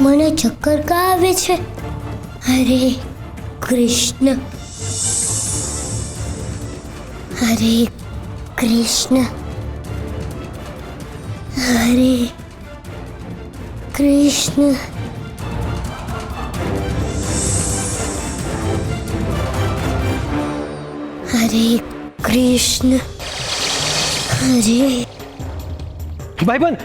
મને ચક્કર કા આવે છે? હરે કૃષ્ણ, હરે કૃષ્ણ, હરે કૃષ્ણ. હરે કૃષ્ણ, હરે. ભાઈબંધ,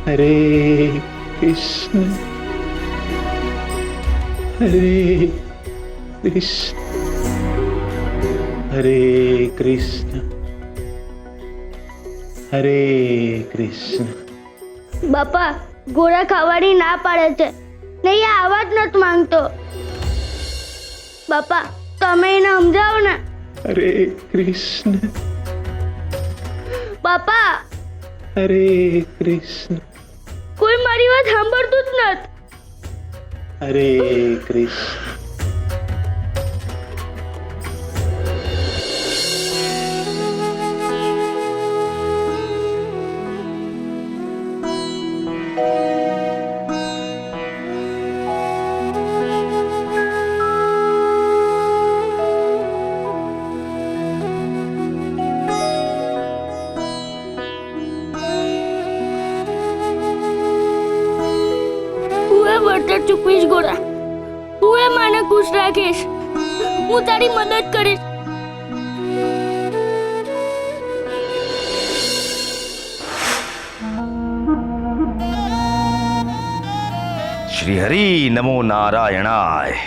હરે કૃષ્ણ, હરે કૃષ્ણ, હરે કૃષ્ણ, હરે કૃષ્ણ. બાપા ગોળા ખાવાની ના પાડે છે, નહીં આવા જ નથી માંગતો. બાપા તમે એને સમજાવો ને. હરે કૃષ્ણ, બાપા હરે કૃષ્ણ, કોઈ મારી વાત સાંભળતું જ નથી. હરે કૃષ્ણ. વળતર ચૂકવીશ ગોરા. હું એ માને ખુશ રાખીશ. હું તારી મદદ કરીશ. શ્રી હરિ નમો નારાયણાય.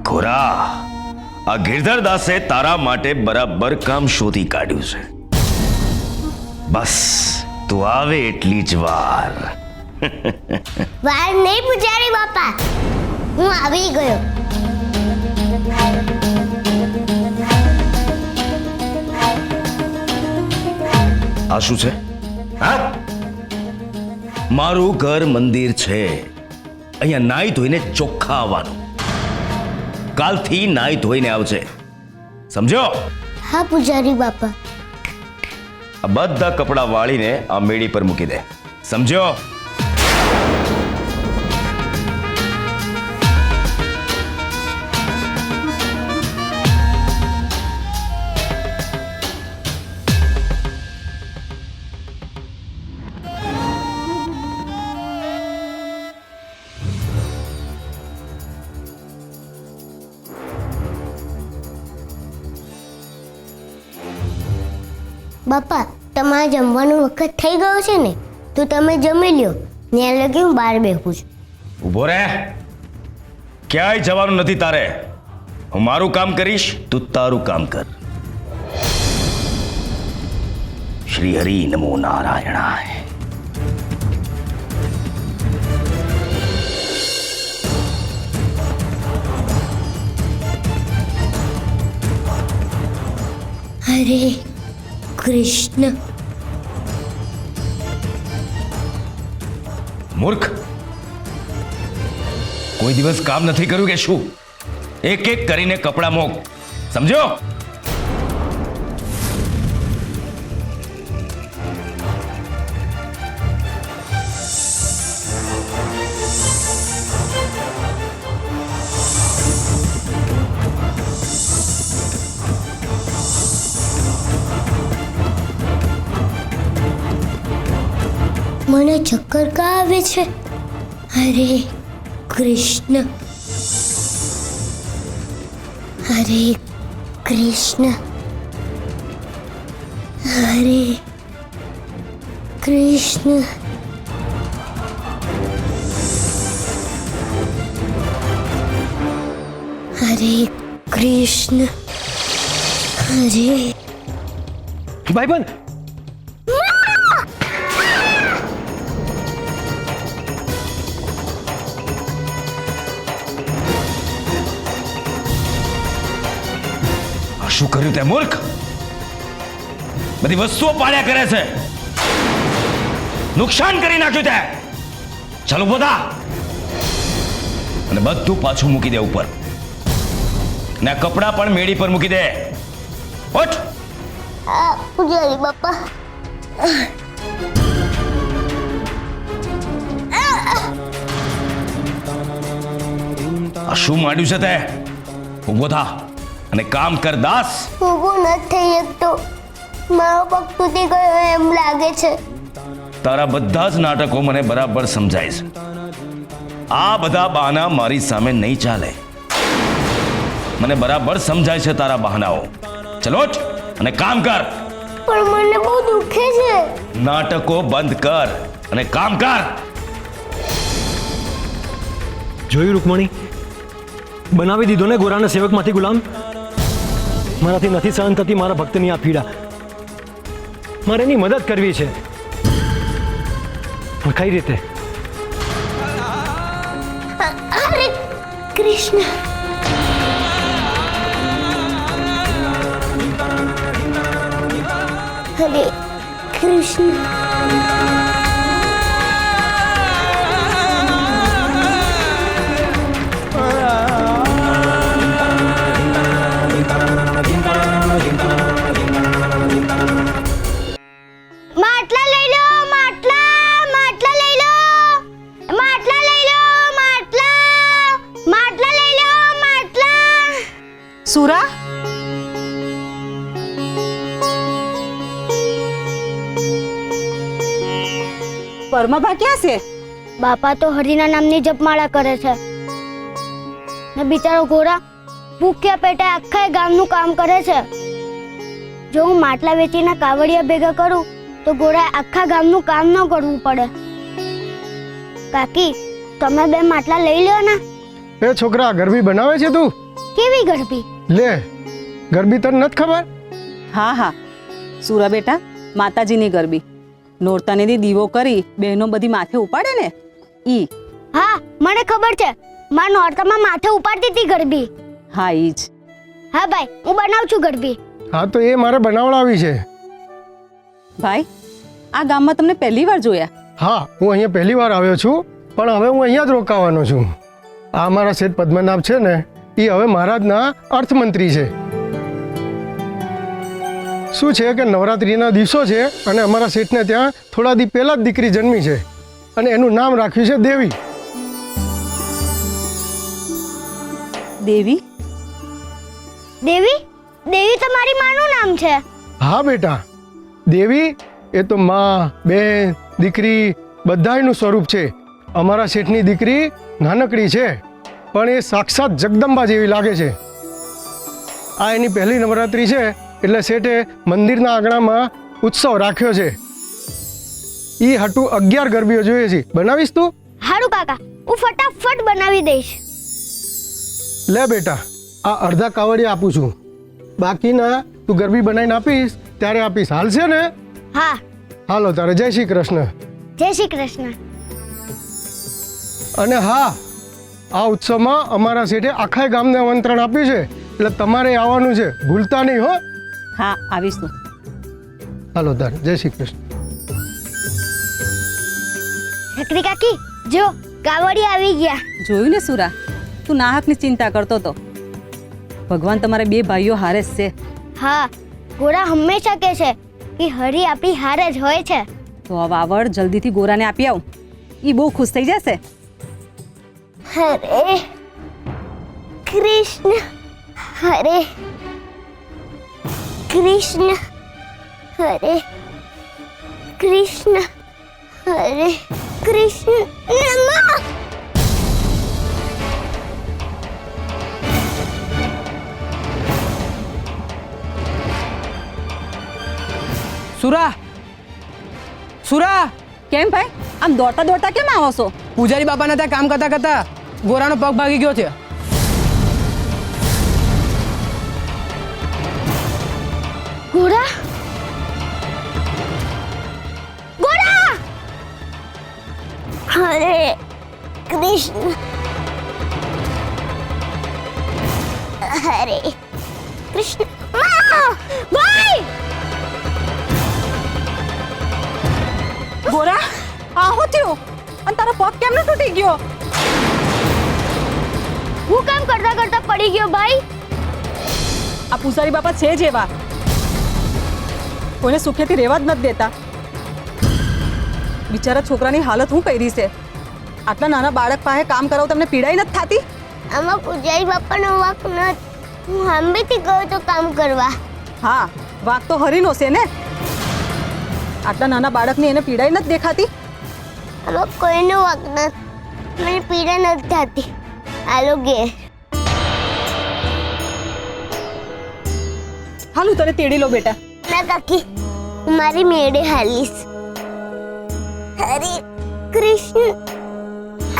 ખોરા, આ ગિરધર દાસે તારા માટે બરાબર કામ શોધી કાઢ્યું છે. બસ તું આવે એટલી જ વાર. વાર નહીં પૂજારી બાપા, હું આવી ગયો. આ શું છે? હા, મારું ઘર મંદિર છે. અહીંયા નાઈ ધોઈને ચોખ્ખા આવવાનું. કાલથી નાઈ ધોઈને આવજે, સમજો? હા પૂજારી બાપા. આ બધા કપડાં વાળીને આ મેડી પર મૂકી દે, સમજો? બાપા તમારે જમવાનો વખત થઈ ગયો છે ને, તો તમે જમી લ્યો. ત્યાં લગી હું બહાર બેઠું છું. ઉભો રહે, ક્યાંય જવાનું નથી તારે. હું મારું કામ કરીશ, તું તારું કામ કર. શ્રી હરિ નમો નારાયણાય. હરે કૃષ્ણ. મૂર્ખ, કોઈ દિવસ કામ નથી કર્યું કે શું? એક એક કરીને કપડા મોક, સમજો? મને ચક્કર કા આવે છે? હરે કૃષ્ણ, હરે કૃષ્ણ, હરે કૃષ્ણ, હરે કૃષ્ણ, હરે. ભાઈબંધ, શું કર્યું તે મૂર્ખ? બધી વસ્તુઓ પાડ્યા કરે છે, નુકસાન કરી નાખ્યું તે. ચાલો બધા અને બધું પાછું મૂકી દે ઉપર. ને આ કપડાં પણ મેળી પર મૂકી દે. ઉઠ. હા પૂજારી બાપા. આ શું માંડ્યું છે તે? ઊભો થા અને કામ કર દાસ. ઊભો નથી થઈ શકતો, મારો પગ તૂટી ગયો એમ લાગે છે. તારા બધા જ નાટકો મને બરાબર સમજાય છે. આ બધા બહાના મારી સામે નહીં ચાલે. મને બરાબર સમજાય છે તારા બહાનાઓ. ચલો ઉઠ અને કામ કર. પણ મને બહુ દુખે છે. નાટકો બંધ કર અને કામ કર. જોયું રૂકમણી, બનાવી દીધો ને ગોરાના સેવકમાંથી ગુલામ. મારાથી નથી સહન થતી મારા ભક્તની આ પીડા. મારે એની મદદ કરવી છે, પણ કઈ રીતે? હરે કૃષ્ણ. હરે કૃષ્ણ. માટલા લઈ લો, માટલા માટલા લઈ લો, માટલા લઈ લો, માટલા માટલા લઈ લો, માટલા. સુરા, પરમાભા ક્યાં છે? બાપા તો હરિના નામની જપમાળા કરે છે ને બિચારો ઘોડા ભૂખ્યા પેટે આખા ગામનું કામ કરે છે. જો હું માટલા વેચીને કાવડિયા ભેગા કરું તો ઘોડા આખા ગામનું કામ ન કરવું પડે. કાકી, તમે બે માટલા લઈ લ્યો ને. એ છોકરા, ગરબી બનાવે છે તું? કેવી ગરબી? લે, ગરબી તને નથી ખબર? હા હા સુરા બેટા, માતાજીની ગરબી. નોરતાને દી દીવો કરી બહેનો બધી માથે ઉપાડે ને ઈ. હા, મને ખબર છે. માં નોરતામાં માથે ઉપાડતી હતી ગરબી. હા ઈ જ. હા ભાઈ, હું બનાવું છું ગરબી. હા તો એ મારે બનાવડાવી છે. ભાઈ, આ ગામમાં તમને પહેલી વાર જોયા? હા, હું અહીંયા પહેલી વાર આવ્યો છું, પણ હવે હું અહીંયા જ રોકાવાનો છું. આ મારા શેઠ પદ્મનાભ છે ને, એ હવે મહારાજના અર્થમંત્રી છે. શું છે કે નવરાત્રિના દિવસો છે અને અમારા શેઠને ત્યાં થોડા દી પહેલા જ દીકરી જન્મી છે અને એનું નામ રાખ્યું છે દેવી. દેવી? દેવી? દેવી તો મારી માનું નામ છે. હા બેટા, દેવી એ તો માં, બેન, દીકરી બધાયનું સ્વરૂપ છે. અમારા શેઠની દીકરી નાનકડી છે પણ એ સાક્ષાત જગદંબા જેવી લાગે છે. આ એની પહેલી નવરાત્રિ છે એટલે શેઠે મંદિરના આંગણામાં ઉત્સવ રાખ્યો છે. ઈ હાટુ 11 ગરબીઓ જોઈએ છે. બનાવીશ તું? હારું કાકા, હું ફટાફટ બનાવી દઈશ. લે બેટા, આ અડધા કાવડિયા આપું છું, બાકીના તું ગરબી બનાવીને આપીશ ત્યારે આપીશ. હાલશે ને? હા. હાલો તારે જય શ્રી કૃષ્ણ. જય શ્રી કૃષ્ણ. અને હા, આ ઉત્સવમાં અમારા શેઠે આખા ગામને આમંત્રણ આપ્યું છે એટલે તમારે આવવાનું છે, ભૂલતા નહીં હો. હા આવીશ તું. હાલો તારે જય શ્રી કૃષ્ણ. છકરી કાકી, જો કાવડી આવી ગયા. જોયું ને સુરા, તું નાહકની ચિંતા કરતો તો. ભગવાન તમારે બે ભાઈઓ હારે જ છે. હા, ગોરા હંમેશા કહે છે કે હરી આપણી હારે જ હોય છે. તો હવે આવડ જલ્દીથી ગોરાને આપી આવ, ઈ બહુ ખુશ થઈ જશે. હરે કૃષ્ણ, હરે કૃષ્ણ, હરે કૃષ્ણ, હરે કૃષ્ણ. નમઃ. સુરા, સુરા, કેમ ભાઈ, આમ દોડતા દોડતા કેમ આવો છો? પૂજારી બાપાના ત્યાં કામ કરતા કરતા ગોરાનો પગ ભાગી ગયો છે. ગોરા, ગોરા, હરે કૃષ્ણ, હરે કૃષ્ણ. ભાઈ, ગોરા, આ હું થયું? અને તારો પગ કેમ ન તૂટી ગયો? થઈ ગયો ભાઈ? આ પૂજારી બાપા છે જ એવા, કોઈને સુખેથી રહેવા જ નથી દેતા. બિચારા છોકરાની હાલત હું કરી છે. આટલા નાના બાળક પાસે કામ કરાવ તમને પીડાઈ નથી થતી? આમાં પૂજારી બાપાનો વાંક નથી. હું હાંભેથી ગયો તો કામ કરવા. હા, વાંક તો હરીનો છે ને. આટલા નાના બાળકની એને પીડાઈ નથી દેખાતી? આમાં કોઈનો વાંક નથી. મને પીડા નથી થતી. હાલો ઘેર. હાલું તને તેડી લો બેટા. ના કાકી, હું મારી મેળે હાલીશ. હરે કૃષ્ણ,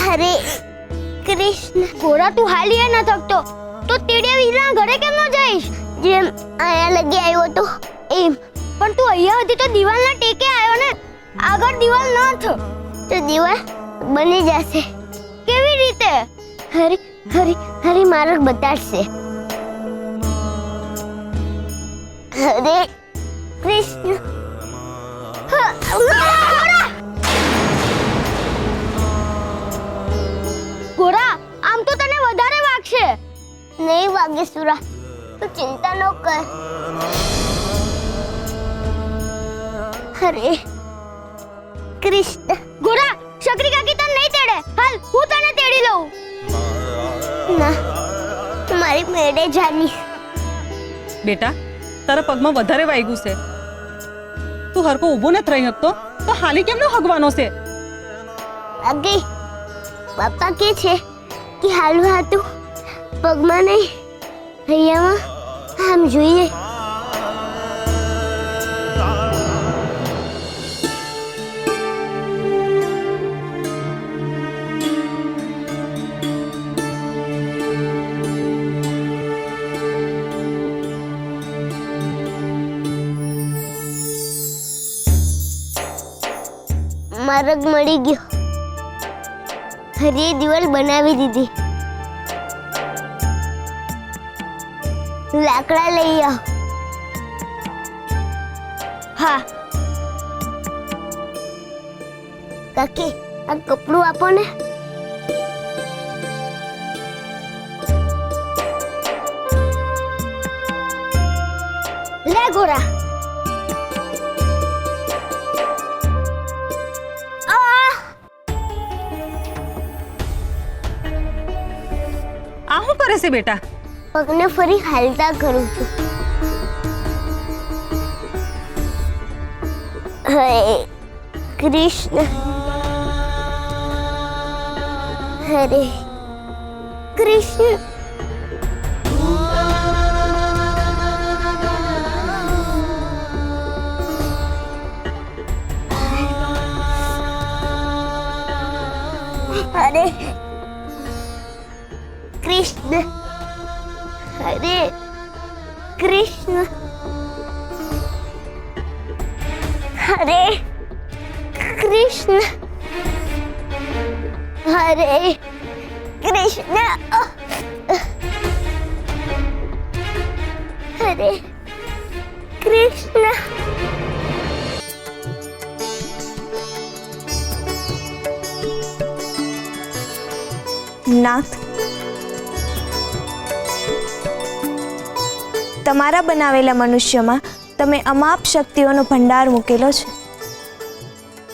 હરે કૃષ્ણ. ઘોડા તું હાલી ન થકતો તો તેડિયા વીરના ઘરે કેમ ન જઈશ? જેમ અહીંયા લગી આવ્યો તો એમ. પણ તું અહીંયા હતી તો દિવાલના ટેકે આવ્યો ને. આગળ દિવાલ ન થ તો દિવાલ બની જશે. કેવી રીતે? હરી માર્ગ બતાડશે. હરે કૃષ્ણ. ઘોડા, આમ તો તને વધારે વાગશે. નહીં વાગે સુરા, તું ચિંતા ન કર. હરે કૃષ્ણ. ઘોડા, શકરી કાકી તને નહીં તેડે. હાલ હું તને તેડી લઉં. ના, મારી મેળે જાની. બેટા, તારા પગમાં વધારે વાગ્યું છે. તું હરકો ઊભો નથી રહી શકતો તો હાલી કેમનો હગવાનો છે? આગે બાપા કે છે કે હાલવા હતું પગમાં નહીં, હૈયામાં આમ જોઈએ. માર્ગ મળી ગયો. હરીએ દિવાલ બનાવી દીધી. લાકડા લઈ આવ. હા કાકી, આ કપડું આપો ને. લે ઘોડા. આ શું કરે છે બેટા? પગને ફરી હાલતા કરું છું. હરે કૃષ્ણ, હરે કૃષ્ણ. હરે કૃષ્ણ, હરે કૃષ્ણ, હરે કૃષ્ણ, હરે કૃષ્ણ, હરે કૃષ્ણ. નાથ, તમારા બનાવેલા મનુષ્યમાં તમે અમાપ શક્તિઓનો ભંડાર મૂકેલો છે.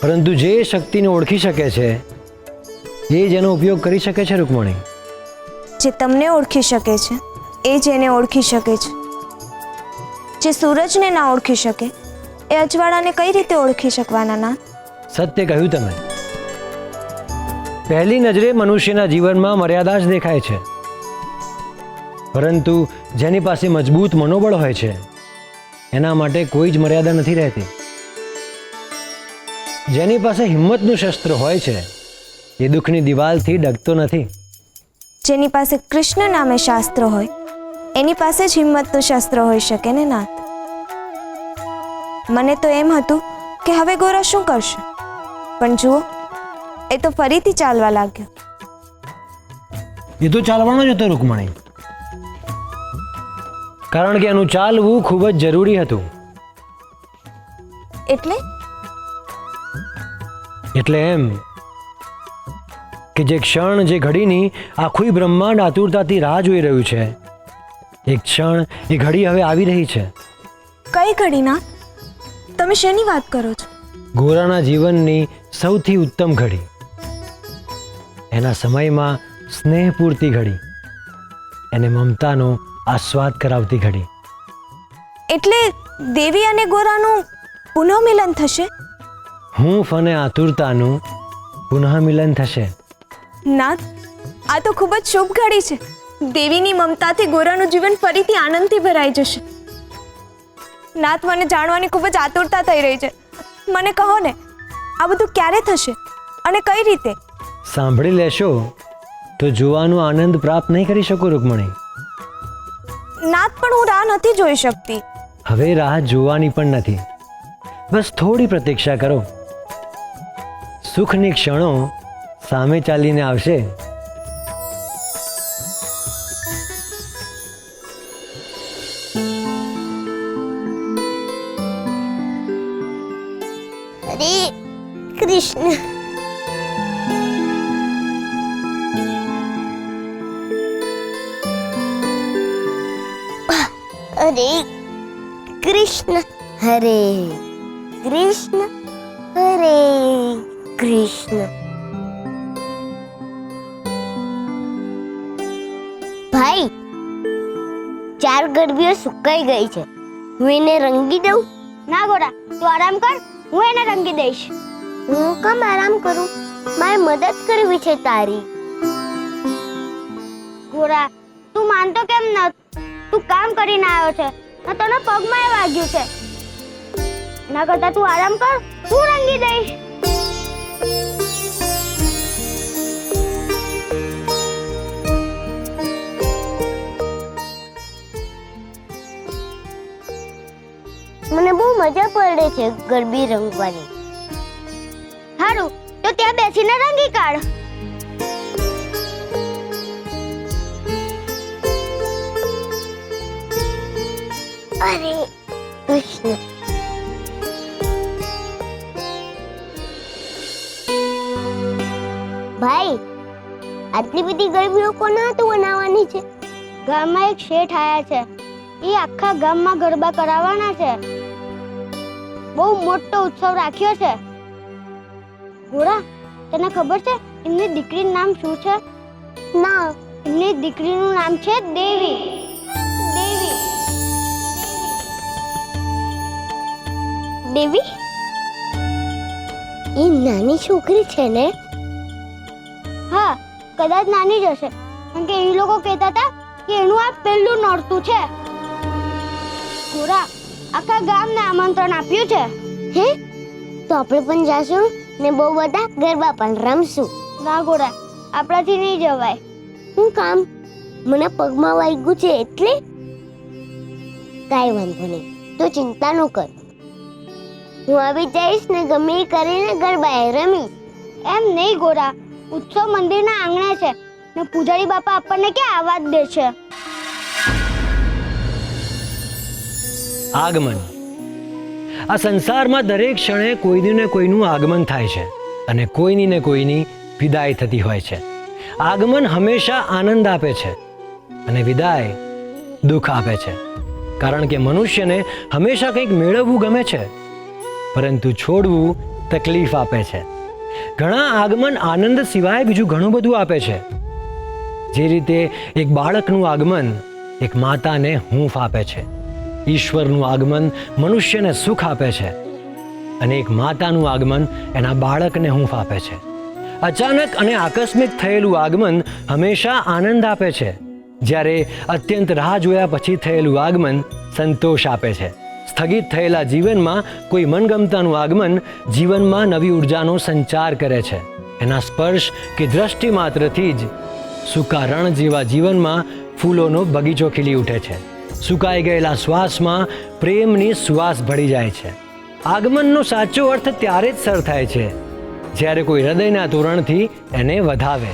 પરંતુ જે શક્તિને ઓળખી શકે છે એ જ એનો ઉપયોગ કરી શકે છે રૂકમણી. જે તમને ઓળખી શકે છે એ જ એને ઓળખી શકે છે. જે સૂરજને ના ઓળખી શકે એ અજવાળાને કઈ રીતે ઓળખી શકવાના? નાથ, સત્ય કહ્યું તમે. પહેલી નજરે મનુષ્યના જીવનમાં મર્યાદા જ દેખાય છે, પરંતુ જેની પાસે મજબૂત મનોબળ હોય છે એના માટે કોઈ જ મર્યાદા નથી રહેતી. જેની પાસે હિંમતનું શસ્ત્ર હોય છે એ દુઃખની દિવાલથી ડગતો નથી. જેની પાસે કૃષ્ણ નામે શાસ્ત્ર હોય એની પાસે જ હિંમતનું શસ્ત્ર હોઈ શકે ને? નાથ, મને તો એમ હતું કે હવે ગોરા શું કરશે, પણ જુઓ એ તો ફરીથી ચાલવા લાગ્યો. એ તો ચાલવાનો જ હતો રૂકમણી, કારણ કે એનું ચાલવું ખૂબ જ જરૂરી હતું. એટલે એમ કે જે ક્ષણ, જે ઘડીની આખું બ્રહ્માંડ આતુરતાથી રાહ જોઈ રહ્યું છે એક ક્ષણ, એ ઘડી હવે આવી રહી છે. કઈ ઘડી નાથ? તમે શેની વાત કરો છો? ગોરાના જીવનની સૌથી ઉત્તમ ઘડી, એના સમયમાં સ્નેહ પૂરતી ઘડી, એને મમતાનો આસ્વાદ કરાવતી ઘડી. એટલે દેવી અને ગોરાનું પુનઃમિલન થશે? હૂંફ અને આતુરતાનું પુનઃમિલન થશે. નાથ, આ તો ખૂબ જ શુભ ઘડી છે. દેવીની મમતાથી ગોરાનું જીવન ફરીથી આનંદથી ભરાઈ જશે. નાથ, મને જાણવાની ખૂબ જ આતુરતા થઈ રહી છે. મને કહો ને, આ બધું ક્યારે થશે અને કઈ રીતે? સાંભળી લેશો તો જોવાનો આનંદ પ્રાપ્ત નહીં કરી શકો રૂકમણી. નાથ, પણ હું રાહ નથી જોઈ શકતી. હવે રાહ જોવાની પણ નથી. બસ થોડી પ્રતીક્ષા કરો. સુખની ક્ષણો સામે ચાલીને આવશે. હરે કૃષ્ણ. હરે કૃષ્ણ. હરે કૃષ્ણ. હરે કૃષ્ણ. ભાઈ, 4 ગરબીઓ સુકાઈ ગઈ છે. હું એને રંગી દઉં? ના ગોરા, તું આરામ કર, હું એને રંગી દઈશ. હું કેમ આરામ કરું? મારે મદદ કરવી છે તારી. ગોરા, તું માનતો કેમ ન? તું કામ કરીને આવ્યો છે ને તને પગમાં વાગ્યું છે. એના કરતા તું આરામ કર, હું રંગી દઈશ. મને બહુ મજા પડે છે ગરબી રંગવાની. સારું, તો ત્યાં બેસીને રંગી કાઢ. અરે કૃષ્ણ. ભાઈ, આટલી બધી ગરબીઓ કોના હાથું બનાવવાની છે? ગામમાં એક શેઠ આયા છે. એ આખા ગામમાં ગરબા કરાવવાના છે. બહુ મોટો ઉત્સવ રાખ્યો છે. ગોરા, તને ખબર છે એમની દીકરીનું નામ શું છે? ના, એમની દીકરીનું નામ છે દેવી. દેવી. દેવી? એ નાની છોકરી છે ને? હા, કદાચ નાની જ હશે. કારણ કે એ લોકો કહેતા હતા કે એનું આ પહેલું નોરતું છે. ગોરા, આખા ગામને આમંત્રણ આપ્યું છે. હે? તો આપણે પણ જાશું ને બહુ બધા ગરબા પણ રમશું. ના ગોરા, આપણાથી નહીં જવાય. શું કામ? મને પગમાં વાગ્યું છે એટલે? કાંઈ વાંધો નહીં, તો ચિંતા ન કર. હું આવી જઈશ ને ગમે એ કરીને ગરબા રમી. એમ નહીં ગોરા, ઉત્સવ મંદિરના આંગણે છે ને પૂજારી બાપા આપણને ક્યાં આવાજ દે છે? આગમન. આ સંસારમાં દરેક ક્ષણે કોઈનું ને કોઈનું આગમન થાય છે અને કોઈની ને કોઈની વિદાય થતી હોય છે. આગમન હંમેશા આનંદ આપે છે અને વિદાય દુઃખ આપે છે. કારણ કે મનુષ્યને હંમેશા કંઈક મેળવવું ગમે છે, પરંતુ છોડવું તકલીફ આપે છે. ઘણા આગમન આનંદ સિવાય બીજું ઘણું બધું આપે છે. જે રીતે એક બાળકનું આગમન એક માતાને હૂંફ આપે છે, ઈશ્વરનું આગમન મનુષ્યને સુખ આપે છે અને એક માતાનું આગમન એના બાળકને હૂંફ આપે છે. અચાનક અને આકસ્મિક થયેલું આગમન હંમેશા આનંદ આપે છે, જ્યારે અત્યંત રાહ જોયા પછી થયેલું આગમન સંતોષ આપે છે. સ્થગિત થયેલા જીવનમાં કોઈ મનગમતાનું આગમન જીવનમાં નવી ઉર્જાનો સંચાર કરે છે. એના સ્પર્શ કે દ્રષ્ટિ માત્રથી જ સૂકા રણ જેવા જીવનમાં ફૂલોનો બગીચો ખીલી ઉઠે છે. સુકાઈ ગયેલા શ્વાસમાં પ્રેમની સુવાસ ભળી જાય છે. આગમનનો સાચો અર્થ ત્યારે જ સર થાય છે જ્યારે કોઈ હૃદયના તોરણથી એને વધાવે.